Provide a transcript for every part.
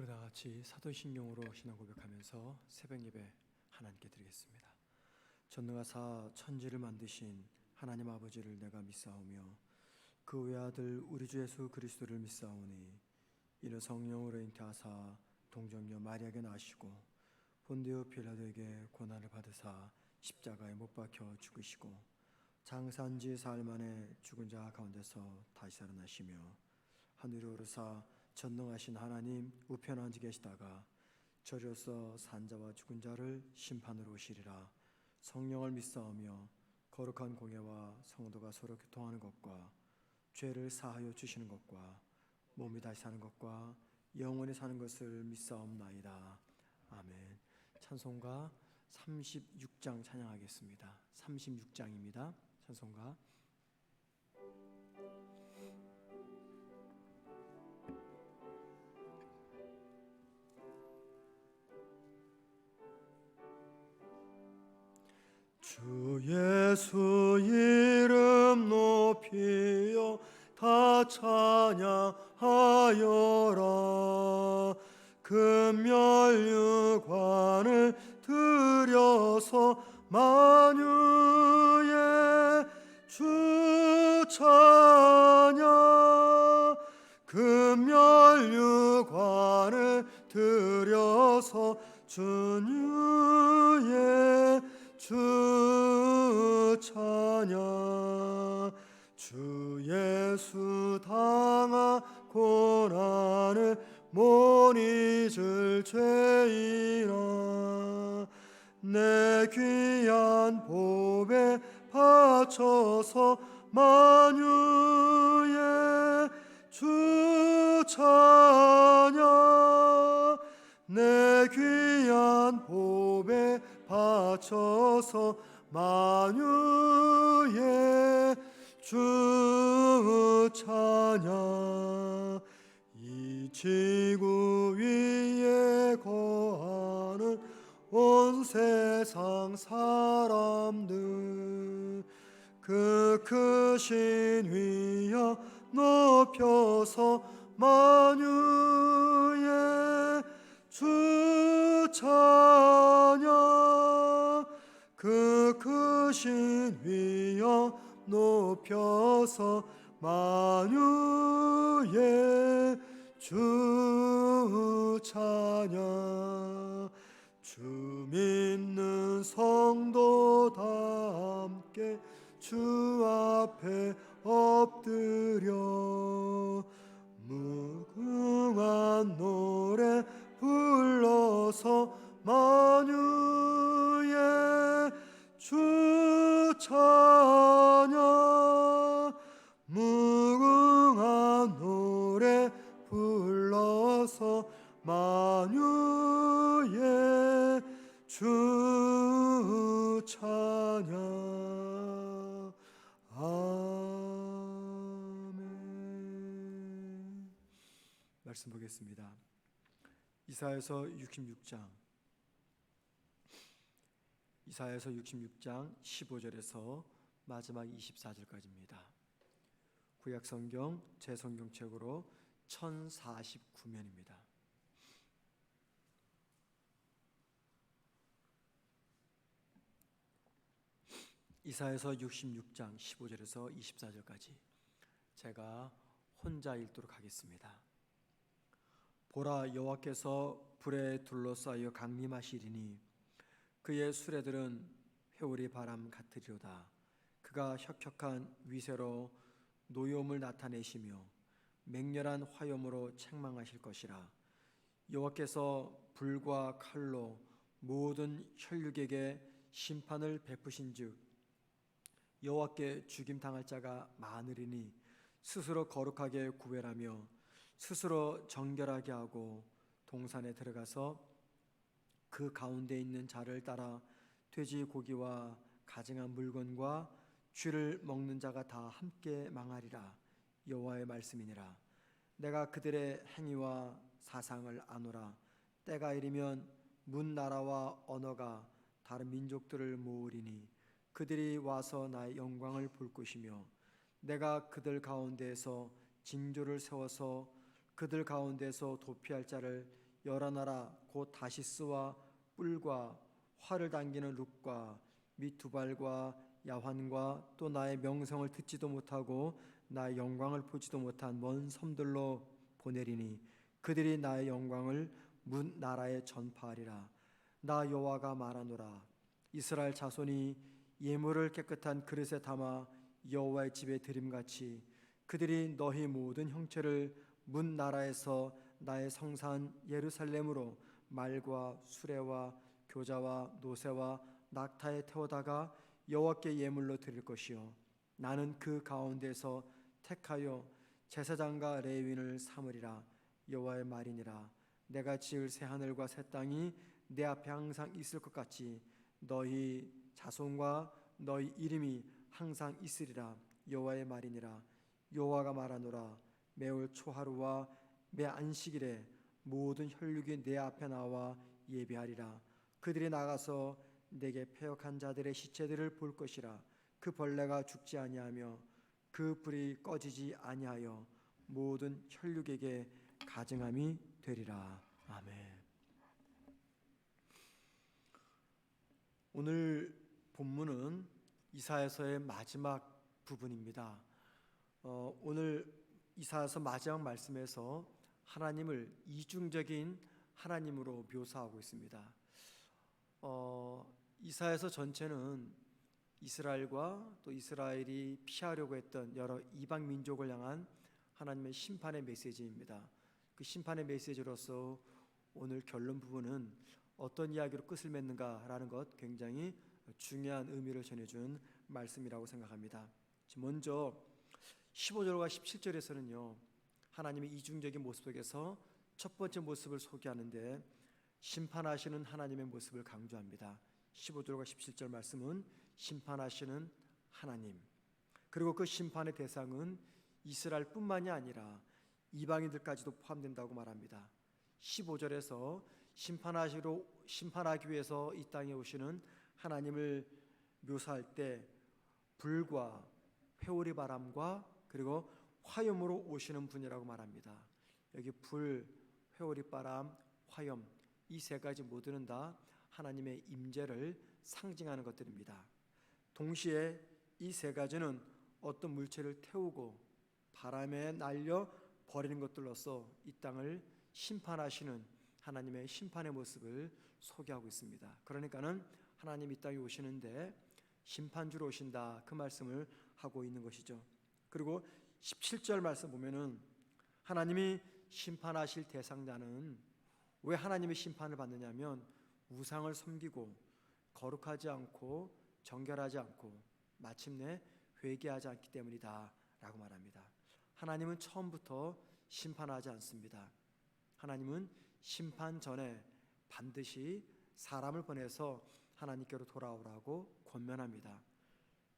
우리 다 같이 사도신경으로 신앙 고백하면서 새벽 예배 하나님께 드리겠습니다. 전능하사 천지를 만드신 하나님 아버지를 내가 믿사오며 그 외아들 우리 주 예수 그리스도를 믿사오니 이는 성령으로 잉태하사 동정녀 마리아에게 나시고 본디오 빌라도에게 고난을 받으사 십자가에 못 박혀 죽으시고 장사한 지 사흘 만에 죽은 자 가운데서 다시 살아나시며 하늘에 오르사 전능하신 하나님 우편에 앉아 계시다가 저리로서 산자와 죽은 자를 심판으로 오시리라. 성령을 믿사오며 거룩한 공예와 성도가 서로 교통하는 것과 죄를 사하여 주시는 것과 몸이 다시 사는 것과 영원히 사는 것을 믿사옵나이다. 아멘. 찬송가 36장 찬양하겠습니다. 36장입니다. 찬송가 주 예수 이름 높이어 다 찬양하여라. 금면류관을 들여서 만유의 주 찬양. 금면류관을 들여서 주유의 주 찬양. 주 예수 당한 고난을 못 잊을 죄인아 내 귀한 보배 바쳐서 만유의 주 찬양. 내 귀한 보배 바쳐서 만유의 주 찬양. 이 지구 위에 거하는 온 세상 사람들 그 크신 위여 높여서 만유의 주 찬양. 그 크신 위여 높여서 만유의 주 찬양. 주 믿는 성도 다 함께 주 앞에 엎드려 무궁한 노래 불러서 만유의 주 찬양. 무궁한 노래 불러서 만유의 주 찬양. 아멘. 말씀 보겠습니다. 이사야서 66장 15절에서 마지막 24절까지입니다. 구약성경 제성경책으로 1049면입니다. 이사야서 66장 15절에서 24절까지 제가 혼자 읽도록 하겠습니다. 보라, 여호와께서 불에 둘러싸여 강림하시리니 그의 수레들은 회오리 바람 같으리로다. 그가 혁혁한 위세로 노여움을 나타내시며 맹렬한 화염으로 책망하실 것이라. 여호와께서 불과 칼로 모든 혈육에게 심판을 베푸신즉 여호와께 죽임 당할 자가 많으리니 스스로 거룩하게 구별하며 스스로 정결하게 하고 동산에 들어가서 그 가운데 있는 자를 따라 돼지 고기와 가증한 물건과 쥐를 먹는 자가 다 함께 망하리라. 여호와의 말씀이니라. 내가 그들의 행위와 사상을 아노라. 때가 이르면 문 나라와 언어가 다른 민족들을 모으리니 그들이 와서 나의 영광을 볼 것이며 내가 그들 가운데에서 징조를 세워서 그들 가운데서 도피할 자를 여러 나라 곧 다시스와 뿔과 활을 당기는 룩과 및 두발과 야환과 또 나의 명성을 듣지도 못하고 나의 영광을 보지도 못한 먼 섬들로 보내리니 그들이 나의 영광을 문 나라에 전파하리라. 나 여호와가 말하노라. 이스라엘 자손이 예물을 깨끗한 그릇에 담아 여호와의 집에 드림같이 그들이 너희 모든 형체를 문 나라에서 나의 성산 예루살렘으로 말과 수레와 교자와 노새와 낙타에 태워다가 여호와께 예물로 드릴 것이요 나는 그 가운데서 택하여 제사장과 레위인을 삼으리라. 여호와의 말이니라. 내가 지을 새 하늘과 새 땅이 내 앞에 항상 있을 것 같이 너희 자손과 너희 이름이 항상 있으리라. 여호와의 말이니라. 여호와가 말하노라. 매월 초하루와 매 안식일에 모든 혈육이 내 앞에 나와 예배하리라. 그들이 나가서 내게 패역한 자들의 시체들을 볼 것이라. 그 벌레가 죽지 아니하며 그 불이 꺼지지 아니하여 모든 혈육에게 가증함이 되리라. 아멘. 오늘 본문은 이사야서의 마지막 부분입니다. 오늘 이사야서 마지막 말씀에서 하나님을 이중적인 하나님으로 묘사하고 있습니다. 이사야서 전체는 이스라엘과 또 이스라엘이 피하려고 했던 여러 이방 민족을 향한 하나님의 심판의 메시지입니다. 그 심판의 메시지로서 오늘 결론 부분은 어떤 이야기로 끝을 맺는가라는 것 굉장히 중요한 의미를 전해준 말씀이라고 생각합니다. 먼저 15절과 17절에서는요 하나님의 이중적인 모습 속에서 첫 번째 모습을 소개하는데 심판하시는 하나님의 모습을 강조합니다. 15절과 17절 말씀은 심판하시는 하나님, 그리고 그 심판의 대상은 이스라엘뿐만이 아니라 이방인들까지도 포함된다고 말합니다. 15절에서 심판하기 위해서 이 땅에 오시는 하나님을 묘사할 때 불과 회오리 바람과 그리고 화염으로 오시는 분이라고 말합니다. 여기 불, 회오리 바람, 화염 이 세 가지 모두는 다 하나님의 임재를 상징하는 것들입니다. 동시에 이 세 가지는 어떤 물체를 태우고 바람에 날려 버리는 것들로서 이 땅을 심판하시는 하나님의 심판의 모습을 소개하고 있습니다. 그러니까는 하나님 이 땅에 오시는데 심판주로 오신다 그 말씀을 하고 있는 것이죠. 그리고 17절 말씀 보면은 하나님이 심판하실 대상자는 왜 하나님의 심판을 받느냐면 우상을 섬기고 거룩하지 않고 정결하지 않고 마침내 회개하지 않기 때문이다 라고 말합니다. 하나님은 처음부터 심판하지 않습니다. 하나님은 심판 전에 반드시 사람을 보내서 하나님께로 돌아오라고 권면합니다.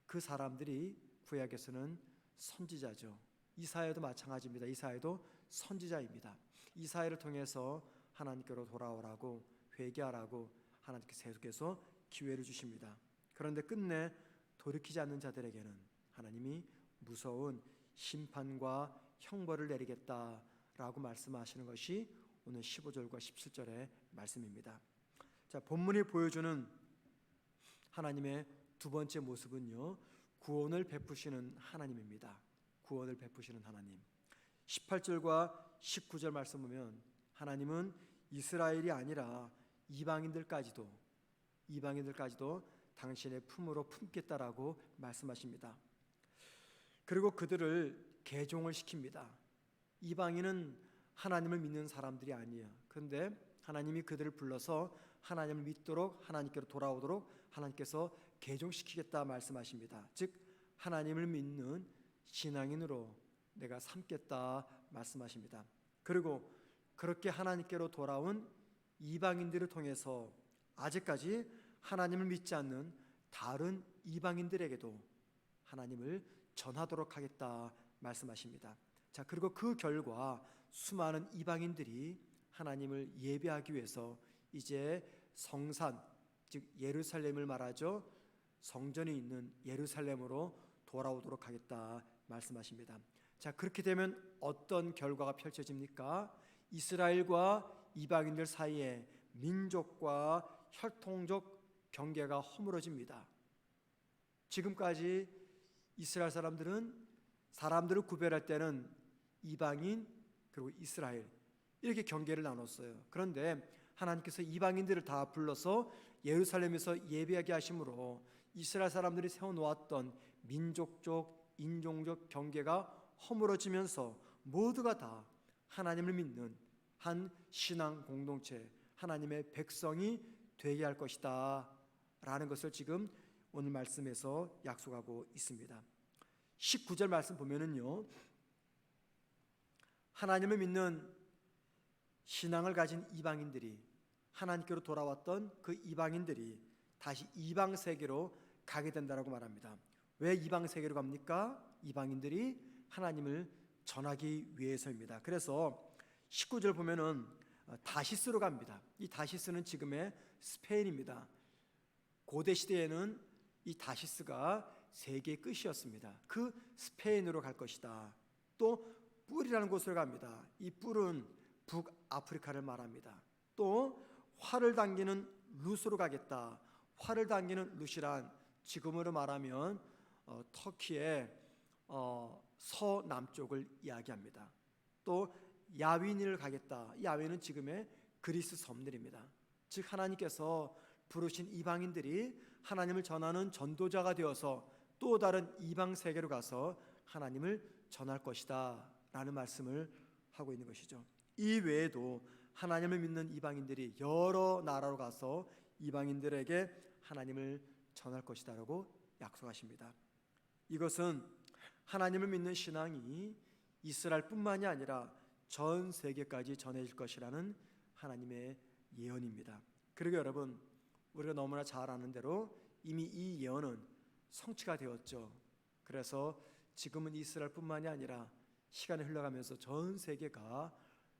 그 사람들이 구약에서는 선지자죠. 이사야도 마찬가지입니다. 이사야도 선지자입니다. 이사야를 통해서 하나님께로 돌아오라고 회개하라고 하나님께서 계속해서 기회를 주십니다. 그런데 끝내 돌이키지 않는 자들에게는 하나님이 무서운 심판과 형벌을 내리겠다라고 말씀하시는 것이 오늘 15절과 17절의 말씀입니다. 자, 본문이 보여주는 하나님의 두 번째 모습은요, 구원을 베푸시는 하나님입니다. 구원을 베푸시는 하나님. 18절과 19절 말씀 보면 하나님은 이스라엘이 아니라 이방인들까지도 당신의 품으로 품겠다라고 말씀하십니다. 그리고 그들을 개종을 시킵니다. 이방인은 하나님을 믿는 사람들이 아니에요. 그런데 하나님이 그들을 불러서 하나님을 믿도록 하나님께로 돌아오도록 하나님께서 개종시키겠다 말씀하십니다. 즉 하나님을 믿는 신앙인으로 내가 삼겠다 말씀하십니다. 그리고 그렇게 하나님께로 돌아온 이방인들을 통해서 아직까지 하나님을 믿지 않는 다른 이방인들에게도 하나님을 전하도록 하겠다 말씀하십니다. 자, 그리고 그 결과 수많은 이방인들이 하나님을 예배하기 위해서 이제 성산, 즉 예루살렘을 말하죠. 성전이 있는 예루살렘으로 돌아오도록 하겠다 말씀하십니다. 자, 그렇게 되면 어떤 결과가 펼쳐집니까? 이스라엘과 이방인들 사이에 민족과 혈통적 경계가 허물어집니다. 지금까지 이스라엘 사람들을 구별할 때는 이방인 그리고 이스라엘 이렇게 경계를 나눴어요. 그런데 하나님께서 이방인들을 다 불러서 예루살렘에서 예배하게 하심으로 이스라엘 사람들이 세워놓았던 민족적, 인종적 경계가 허물어지면서 모두가 다 하나님을 믿는 한 신앙 공동체, 하나님의 백성이 되게 할 것이다 라는 것을 지금 오늘 말씀에서 약속하고 있습니다. 19절 말씀 보면은요, 하나님을 믿는 신앙을 가진 이방인들이, 하나님께로 돌아왔던 그 이방인들이 다시 이방 세계로 가게 된다라고 말합니다. 왜 이방 세계로 갑니까? 이방인들이 하나님을 전하기 위해서입니다. 그래서 19절 보면은 다시스로 갑니다. 이 다시스는 지금의 스페인입니다. 고대 시대에는 이 다시스가 세계의 끝이었습니다. 그 스페인으로 갈 것이다. 또 뿔이라는 곳으로 갑니다. 이 뿔은 북아프리카를 말합니다. 또 활을 당기는 룻으로 가겠다. 활을 당기는 룻이란 지금으로 말하면 터키의 서남쪽을 이야기합니다. 또 야윈을 가겠다. 야윈은 지금의 그리스 섬들입니다. 즉 하나님께서 부르신 이방인들이 하나님을 전하는 전도자가 되어서 또 다른 이방 세계로 가서 하나님을 전할 것이다 라는 말씀을 하고 있는 것이죠. 이 외에도 하나님을 믿는 이방인들이 여러 나라로 가서 이방인들에게 하나님을 전할 것이다 라고 약속하십니다. 이것은 하나님을 믿는 신앙이 이스라엘뿐만이 아니라 전 세계까지 전해질 것이라는 하나님의 예언입니다. 그리고 여러분, 우리가 너무나 잘 아는 대로 이미 이 예언은 성취가 되었죠. 그래서 지금은 이스라엘뿐만이 아니라 시간이 흘러가면서 전 세계가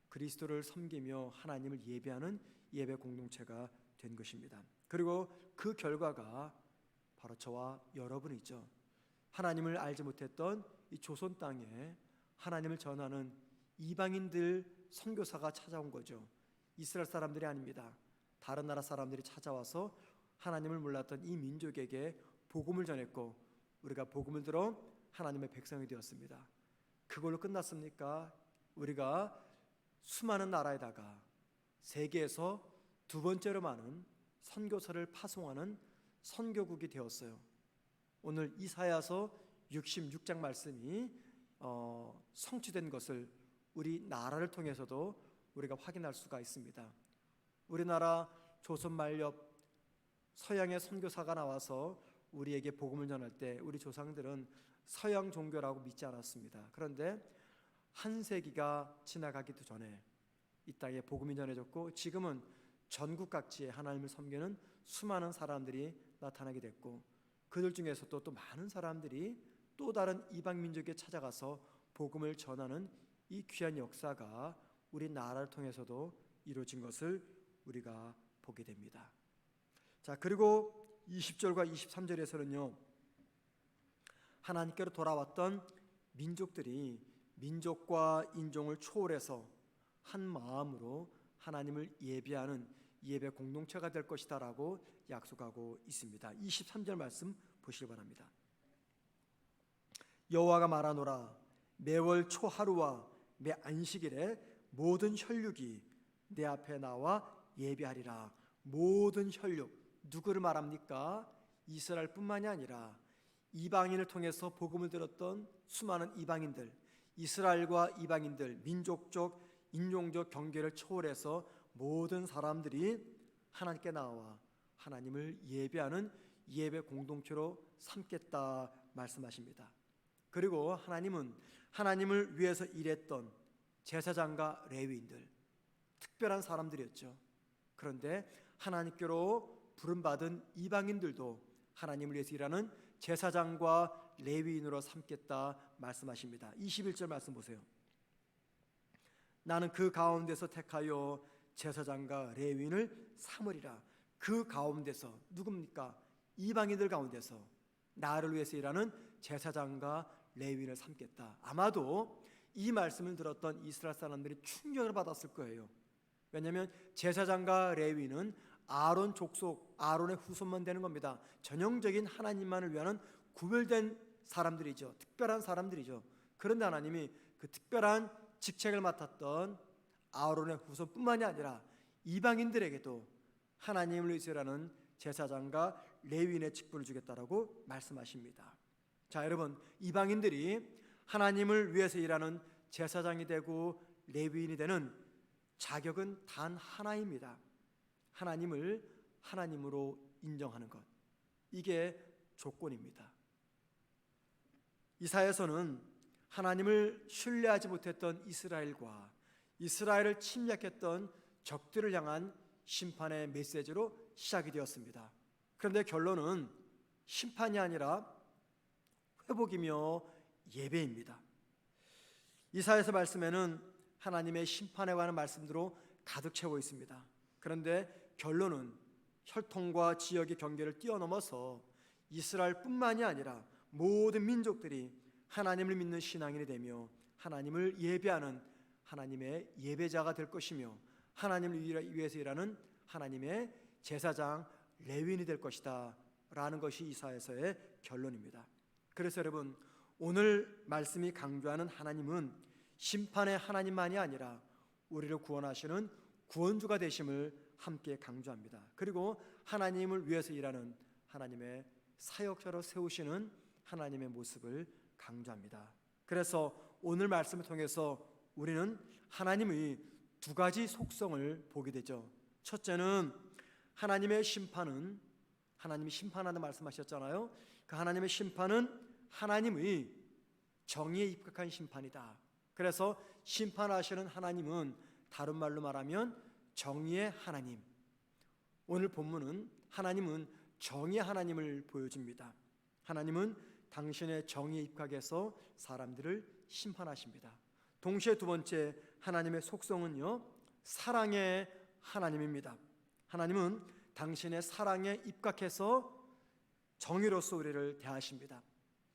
그리스도를 섬기며 하나님을 예배하는 예배 공동체가 된 것입니다. 그리고 그 결과가 바로 저와 여러분이죠. 하나님을 알지 못했던 이 조선 땅에 하나님을 전하는 이방인들 선교사가 찾아온 거죠. 이스라엘 사람들이 아닙니다. 다른 나라 사람들이 찾아와서 하나님을 몰랐던 이 민족에게 복음을 전했고 우리가 복음을 들어 하나님의 백성이 되었습니다. 그걸로 끝났습니까? 우리가 수많은 나라에다가 세계에서 두 번째로 많은 선교사를 파송하는 선교국이 되었어요. 오늘 이사야서 66장 말씀이 성취된 것을 우리 나라를 통해서도 우리가 확인할 수가 있습니다. 우리나라 조선 말엽 서양의 선교사가 나와서 우리에게 복음을 전할 때 우리 조상들은 서양 종교라고 믿지 않았습니다. 그런데 한 세기가 지나가기도 전에 이 땅에 복음이 전해졌고 지금은 전국 각지에 하나님을 섬기는 수많은 사람들이 나타나게 됐고 그들 중에서도 또 많은 사람들이 또 다른 이방 민족에 찾아가서 복음을 전하는 이 귀한 역사가 우리 나라를 통해서도 이루어진 것을 우리가 보게 됩니다. 자, 그리고 20절과 23절에서는요. 하나님께로 돌아왔던 민족들이 민족과 인종을 초월해서 한 마음으로 하나님을 예배하는 예배 공동체가 될 것이다 라고 약속하고 있습니다. 23절 말씀 보시기 바랍니다. 여호와가 말하노라 매월 초하루와 매 안식일에 모든 혈육이 내 앞에 나와 예배하리라. 모든 혈육, 누구를 말합니까? 이스라엘뿐만이 아니라 이방인을 통해서 복음을 들었던 수많은 이방인들, 이스라엘과 이방인들, 민족적, 인종적 경계를 초월해서 모든 사람들이 하나님께 나와 하나님을 예배하는 예배 공동체로 삼겠다 말씀하십니다. 그리고 하나님은 하나님을 위해서 일했던 제사장과 레위인들, 특별한 사람들이었죠. 그런데 하나님께로 부름받은 이방인들도 하나님을 위해서 일하는 제사장과 레위인으로 삼겠다 말씀하십니다. 21절 말씀 보세요. 나는 그 가운데서 택하여 제사장과 레위인을 삼으리라. 그 가운데서 누굽니까? 이방인들 가운데서 나를 위해서 일하는 제사장과 레위인을 삼겠다. 아마도 이 말씀을 들었던 이스라엘 사람들이 충격을 받았을 거예요. 왜냐하면 제사장과 레위는 아론 족속, 아론의 후손만 되는 겁니다. 전형적인 하나님만을 위한 구별된 사람들이죠. 특별한 사람들이죠. 그런데 하나님이 그 특별한 직책을 맡았던 아론의 후손뿐만이 아니라 이방인들에게도 하나님을 위해서 일하는 제사장과 레위인의 직분을 주겠다라고 말씀하십니다. 자, 여러분, 이방인들이 하나님을 위해서 일하는 제사장이 되고 레위인이 되는 자격은 단 하나입니다. 하나님을 하나님으로 인정하는 것, 이게 조건입니다. 이사야서는 하나님을 신뢰하지 못했던 이스라엘과 이스라엘을 침략했던 적들을 향한 심판의 메시지로 시작이 되었습니다. 그런데 결론은 심판이 아니라 회복이며 예배입니다. 이사야서 말씀에는 하나님의 심판에 관한 말씀으로 가득 채워 있습니다. 그런데 결론은 혈통과 지역의 경계를 뛰어넘어서 이스라엘뿐만이 아니라 모든 민족들이 하나님을 믿는 신앙인이 되며 하나님을 예배하는 하나님의 예배자가 될 것이며 하나님을 위해서 일하는 하나님의 제사장 레위인이 될 것이다 라는 것이 이사야서의 결론입니다. 그래서 여러분, 오늘 말씀이 강조하는 하나님은 심판의 하나님만이 아니라 우리를 구원하시는 구원주가 되심을 함께 강조합니다. 그리고 하나님을 위해서 일하는 하나님의 사역자로 세우시는 하나님의 모습을 강조합니다. 그래서 오늘 말씀을 통해서 우리는 하나님의 두 가지 속성을 보게 되죠. 첫째는 하나님의 심판은, 하나님이 심판한다 말씀하셨잖아요. 그 하나님의 심판은 하나님의 정의에 입각한 심판이다. 그래서 심판하시는 하나님은 다른 말로 말하면 정의의 하나님. 오늘 본문은 하나님은 정의의 하나님을 보여줍니다. 하나님은 당신의 정의에 입각해서 사람들을 심판하십니다. 동시에 두 번째 하나님의 속성은요, 사랑의 하나님입니다. 하나님은 당신의 사랑에 입각해서 정의로서 우리를 대하십니다.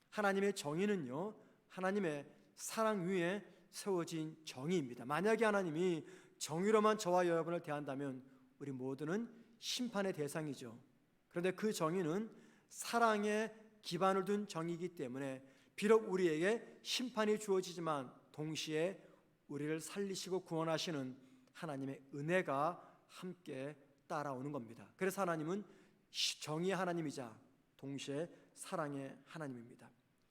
하나님의 정의는요, 하나님의 사랑 위에 세워진 정의입니다. 만약에 하나님이 정의로만 저와 여러분을 대한다면 우리 모두는 심판의 대상이죠. 그런데 그 정의는 사랑에 기반을 둔 정의이기 때문에 비록 우리에게 심판이 주어지지만 동시에 우리를 살리시고 구원하시는 하나님의 은혜가 함께 따라오는 겁니다. 그래서 하나님은 정의의 하나님이자 동시에 사랑의 하나님입니다.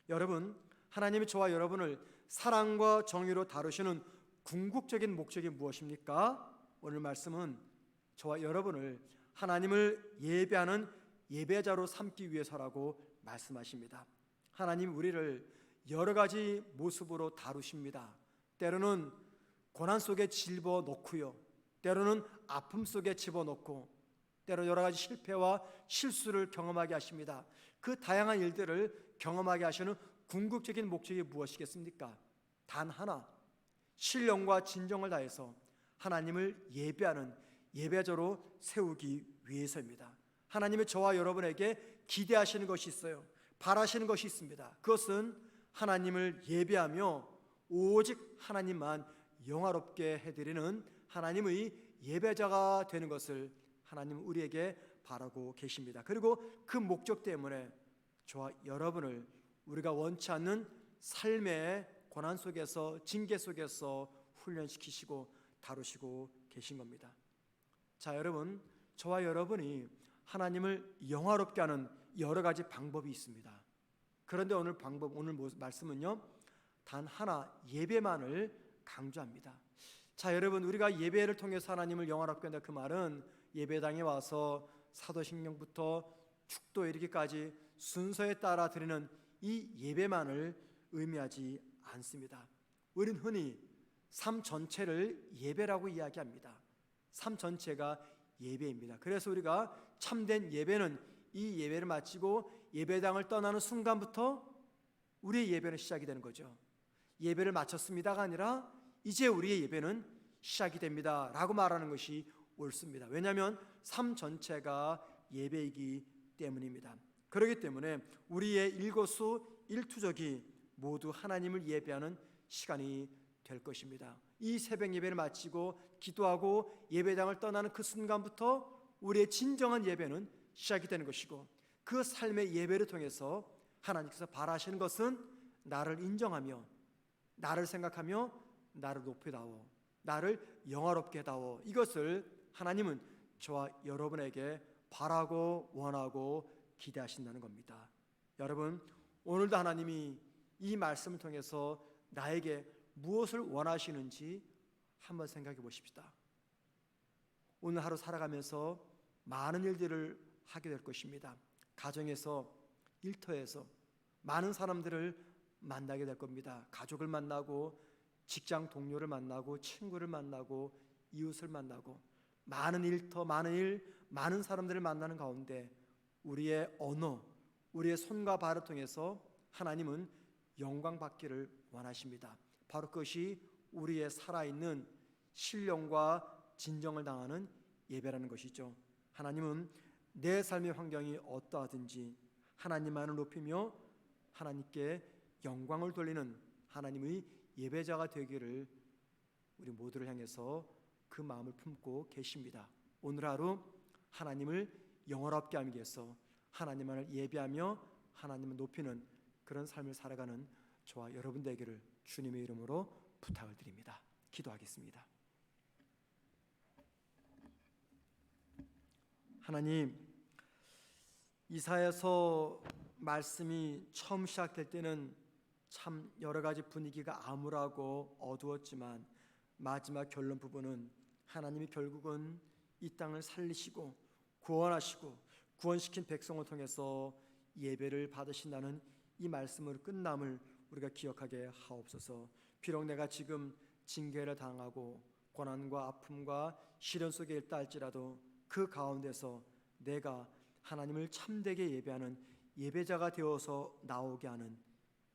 여러분, 하나님이 저와 여러분을 사랑과 정의로 다루시는 궁극적인 목적이 무엇입니까? 오늘 말씀은 저와 여러분을 하나님을 예배하는 예배자로 삼기 위해서라고 말씀하십니다. 하나님 우리를 여러 가지 모습으로 다루십니다. 때로는 고난 속에 집어넣고요, 때로는 아픔 속에 집어넣고, 때로 여러 가지 실패와 실수를 경험하게 하십니다. 그 다양한 일들을 경험하게 하시는 궁극적인 목적이 무엇이겠습니까? 단 하나, 신령과 진정을 다해서 하나님을 예배하는 예배자로 세우기 위해서입니다. 하나님의 저와 여러분에게 기대하시는 것이 있어요. 바라시는 것이 있습니다. 그것은 하나님을 예배하며 오직 하나님만 영화롭게 해드리는 하나님의 예배자가 되는 것을 하나님은 우리에게 바라고 계십니다. 그리고 그 목적 때문에 저와 여러분을 우리가 원치 않는 삶의 고난 속에서, 징계 속에서 훈련시키시고 다루시고 계신 겁니다. 자, 여러분, 저와 여러분이 하나님을 영화롭게 하는 여러 가지 방법이 있습니다. 그런데 오늘 말씀은요, 단 하나, 예배만을 강조합니다. 자, 여러분, 우리가 예배를 통해서 하나님을 영화롭게 한다, 그 말은 예배당에 와서 사도신경부터 축도에 이르기까지 순서에 따라 드리는 이 예배만을 의미하지 않습니다. 우리는 흔히 삶 전체를 예배라고 이야기합니다. 삶 전체가 예배입니다. 그래서 우리가 참된 예배는 이 예배를 마치고 예배당을 떠나는 순간부터 우리의 예배는 시작이 되는 거죠. 예배를 마쳤습니다가 아니라 이제 우리의 예배는 시작이 됩니다 라고 말하는 것이 옳습니다. 왜냐하면 삶 전체가 예배이기 때문입니다. 그렇기 때문에 우리의 일거수 일투족이 모두 하나님을 예배하는 시간이 될 것입니다. 이 새벽 예배를 마치고 기도하고 예배당을 떠나는 그 순간부터 우리의 진정한 예배는 시작이 되는 것이고, 그 삶의 예배를 통해서 하나님께서 바라시는 것은 나를 인정하며, 나를 생각하며, 나를 높이다오, 나를 영화롭게 다오. 이것을 하나님은 저와 여러분에게 바라고 원하고 기대하신다는 겁니다. 여러분, 오늘도 하나님이 이 말씀을 통해서 나에게 무엇을 원하시는지 한번 생각해 보십시다. 오늘 하루 살아가면서 많은 일들을 하게 될 것입니다. 가정에서, 일터에서 많은 사람들을 만나게 될 겁니다. 가족을 만나고, 직장 동료를 만나고, 친구를 만나고, 이웃을 만나고, 많은 일터, 많은 일, 많은 사람들을 만나는 가운데 우리의 언어, 우리의 손과 발을 통해서 하나님은 영광 받기를 원하십니다. 바로 그것이 우리의 살아있는 신령과 진정을 당하는 예배라는 것이죠. 하나님은 내 삶의 환경이 어떠하든지 하나님만을 높이며 하나님께 영광을 돌리는 하나님의 예배자가 되기를 우리 모두를 향해서 그 마음을 품고 계십니다. 오늘 하루 하나님을 영원롭게 하기 위해서 하나님만을 예배하며 하나님을 높이는 그런 삶을 살아가는 저와 여러분 되기를 주님의 이름으로 부탁을 드립니다. 기도하겠습니다. 하나님, 이사야서 말씀이 처음 시작될 때는 참 여러 가지 분위기가 암울하고 어두웠지만 마지막 결론 부분은 하나님이 결국은 이 땅을 살리시고 구원하시고 구원시킨 백성을 통해서 예배를 받으신다는 이 말씀으로 끝남을 우리가 기억하게 하옵소서. 비록 내가 지금 징계를 당하고 고난과 아픔과 시련 속에 있다 할지라도 그 가운데서 내가 하나님을 참되게 예배하는 예배자가 되어서 나오게 하는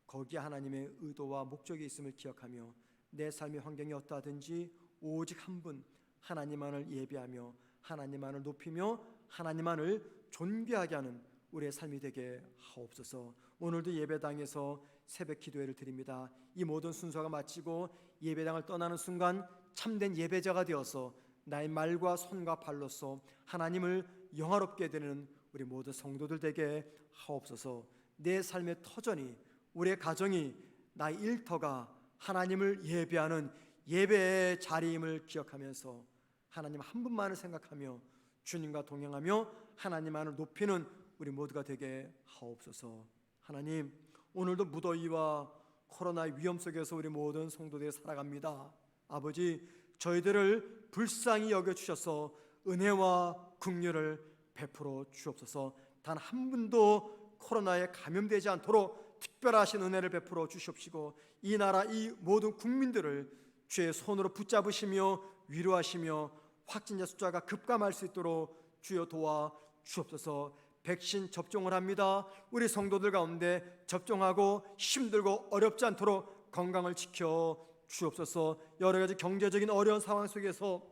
거기에 하나님의 의도와 목적이 있음을 기억하며 내 삶의 환경이 어떠하든지 오직 한 분 하나님만을 예배하며 하나님만을 높이며 하나님만을 존귀하게 하는 우리의 삶이 되게 하옵소서. 오늘도 예배당에서 새벽 기도회를 드립니다. 이 모든 순서가 마치고 예배당을 떠나는 순간 참된 예배자가 되어서 나의 말과 손과 발로서 하나님을 영화롭게 되는 우리 모든 성도들 되게 하옵소서. 내 삶의 터전이, 우리의 가정이, 나의 일터가 하나님을 예배하는 예배의 자리임을 기억하면서 하나님 한 분만을 생각하며 주님과 동행하며 하나님만을 높이는 우리 모두가 되게 하옵소서. 하나님, 오늘도 무더위와 코로나의 위험 속에서 우리 모든 성도들이 살아갑니다. 아버지, 저희들을 불쌍히 여겨주셔서 은혜와 긍휼을 베풀어 주옵소서. 단 한 분도 코로나에 감염되지 않도록 특별하신 은혜를 베풀어 주시옵시고 이 나라 이 모든 국민들을 주의 손으로 붙잡으시며 위로하시며 확진자 숫자가 급감할 수 있도록 주여 도와 주옵소서. 백신 접종을 합니다. 우리 성도들 가운데 접종하고 힘들고 어렵지 않도록 건강을 지켜 주옵소서. 여러 가지 경제적인 어려운 상황 속에서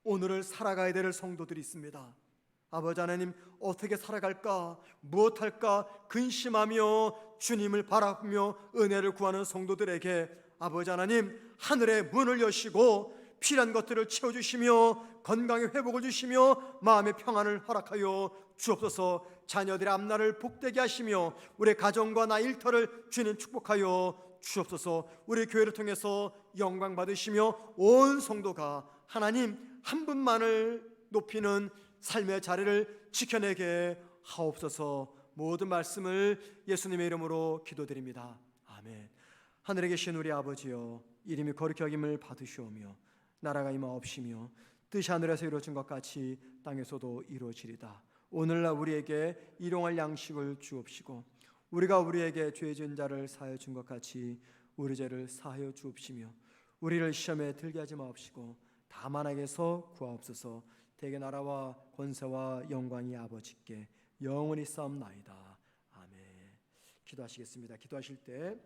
오늘을 살아가야 될 성도들이 있습니다. 아버지 하나님, 어떻게 살아갈까, 무엇할까 근심하며 주님을 바라보며 은혜를 구하는 성도들에게 아버지 하나님, 하늘의 문을 여시고 필요한 것들을 채워주시며 건강의 회복을 주시며 마음의 평안을 허락하여 주옵소서. 자녀들의 앞날을 복되게 하시며 우리 가정과 나 일터를 주님 축복하여 주옵소서. 우리 교회를 통해서 영광 받으시며 온 성도가 하나님 한 분만을 높이는 삶의 자리를 지켜내게 하옵소서. 모든 말씀을 예수님의 이름으로 기도드립니다. 아멘. 하늘에 계신 우리 아버지여, 이름이 거룩히 여김을 받으시오며 나라가 임하옵시며 뜻이 하늘에서 이루어진 것 같이 땅에서도 이루어지리다. 오늘날 우리에게 일용할 양식을 주옵시고 우리가 우리에게 죄 지은 자를 사하여 준 것 같이 우리 죄를 사하여 주옵시며 우리를 시험에 들게 하지 마옵시고 다만 악에서 구하옵소서. 대개 나라와 권세와 영광이 아버지께 영원히 싸움나이다. 아멘. 기도하시겠습니다. 기도하실 때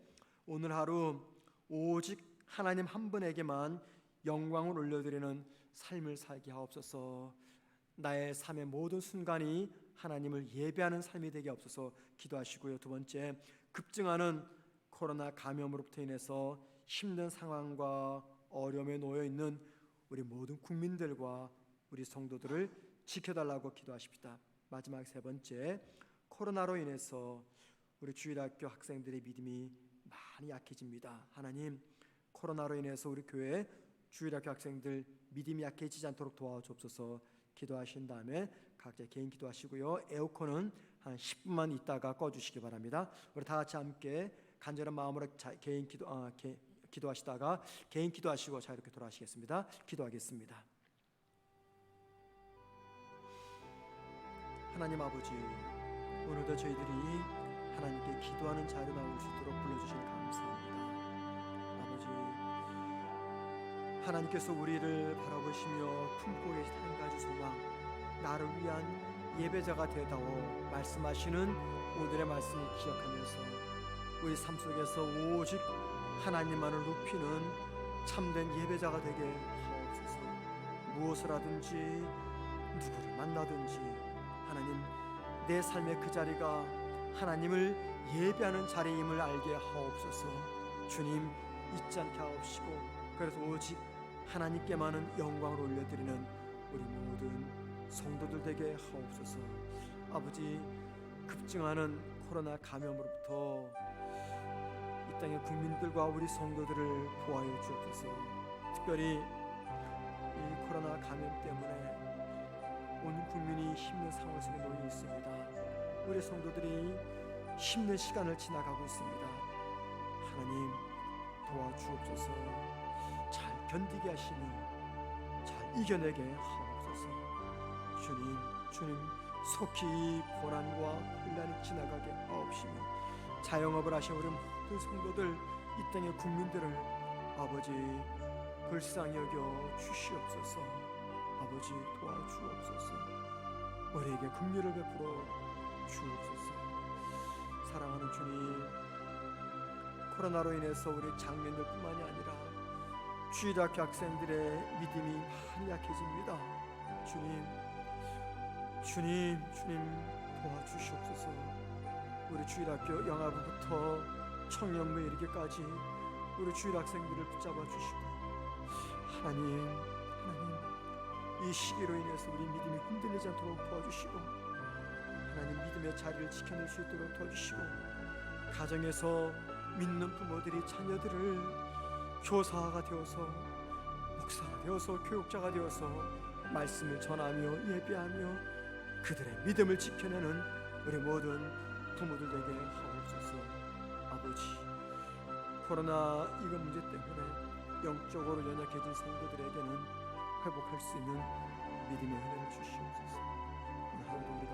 오늘 하루 오직 하나님 한 분에게만 영광을 올려드리는 삶을 살게 하옵소서. 나의 삶의 모든 순간이 하나님을 예배하는 삶이 되게 하옵소서. 기도하시고요. 두 번째, 급증하는 코로나 감염으로부터 인해서 힘든 상황과 어려움에 놓여 있는 우리 모든 국민들과 우리 성도들을 지켜달라고 기도하십시다. 마지막 세 번째, 코로나로 인해서 우리 주일학교 학생들의 믿음이 많이 약해집니다. 하나님, 코로나로 인해서 우리 교회 주일학교 학생들 믿음이 약해지지 않도록 도와주옵소서. 기도하신 다음에 각자 개인 기도하시고요. 에어컨은 한 10분만 있다가 꺼주시기 바랍니다. 우리 다 같이 함께 간절한 마음으로 개인 기도하시다가 개인 기도하시고 자유롭게 돌아가시겠습니다. 기도하겠습니다. 하나님 아버지, 오늘도 저희들이 하나님께 기도하는 자리로 나올 수 있도록 불러주시니 감사합니다. 아버지, 하나님께서 우리를 바라보시며 품고 계신 한 가지 소망, 나를 위한 예배자가 되다오 말씀하시는 오늘의 말씀을 기억하면서 우리 삶 속에서 오직 하나님만을 높이는 참된 예배자가 되게 하옵소서. 무엇을 하든지 누구를 만나든지 하나님, 내 삶의 그 자리가 하나님을 예배하는 자리임을 알게 하옵소서. 주님, 잊지 않게 하옵시고 그래서 오직 하나님께만은 영광을 올려드리는 우리 모든 성도들 되게 하옵소서. 아버지, 급증하는 코로나 감염으로부터 이 땅의 국민들과 우리 성도들을 보호하여 주옵소서. 특별히 이 코로나 감염 때문에 온 국민이 힘든 상황 속에 놓여 있습니다. 우리 성도들이 힘든 시간을 지나가고 있습니다. 하나님, 도와주옵소서. 잘 견디게 하시며 잘 이겨내게 하옵소서. 주님 속히 고난과 혼란이 지나가게 하옵시며 자영업을 하신 우리 모든 성도들, 이 땅의 국민들을 아버지 불쌍히 여겨 주시옵소서. 아버지, 도와주옵소서. 우리에게 긍휼을 베풀어 주옵소서. 사랑하는 주님, 코로나로 인해서 우리 장면들뿐만이 아니라 주일학교 학생들의 믿음이 많이 약해집니다. 주님 도와주시옵소서. 우리 주일학교 영아부부터 청년부에 이르기까지 우리 주일학생들을 붙잡아 주시고 하나님, 이 시기로 인해서 우리 믿음이 흔들리지 않도록 도와주시고 하나님, 믿음의 자리를 지켜낼 수 있도록 도와주시고 가정에서 믿는 부모들이 자녀들을 교사가 되어서 목사가 되어서 교육자가 되어서 말씀을 전하며 예배하며 그들의 믿음을 지켜내는 우리 모든 부모들 되게 하옵소서. 아버지, 코로나 이거 문제 때문에 영적으로 연약해진 성도들에게는 회복할 수 있는 믿음의 은혜를 주시옵소서. 오늘 하루도 우리가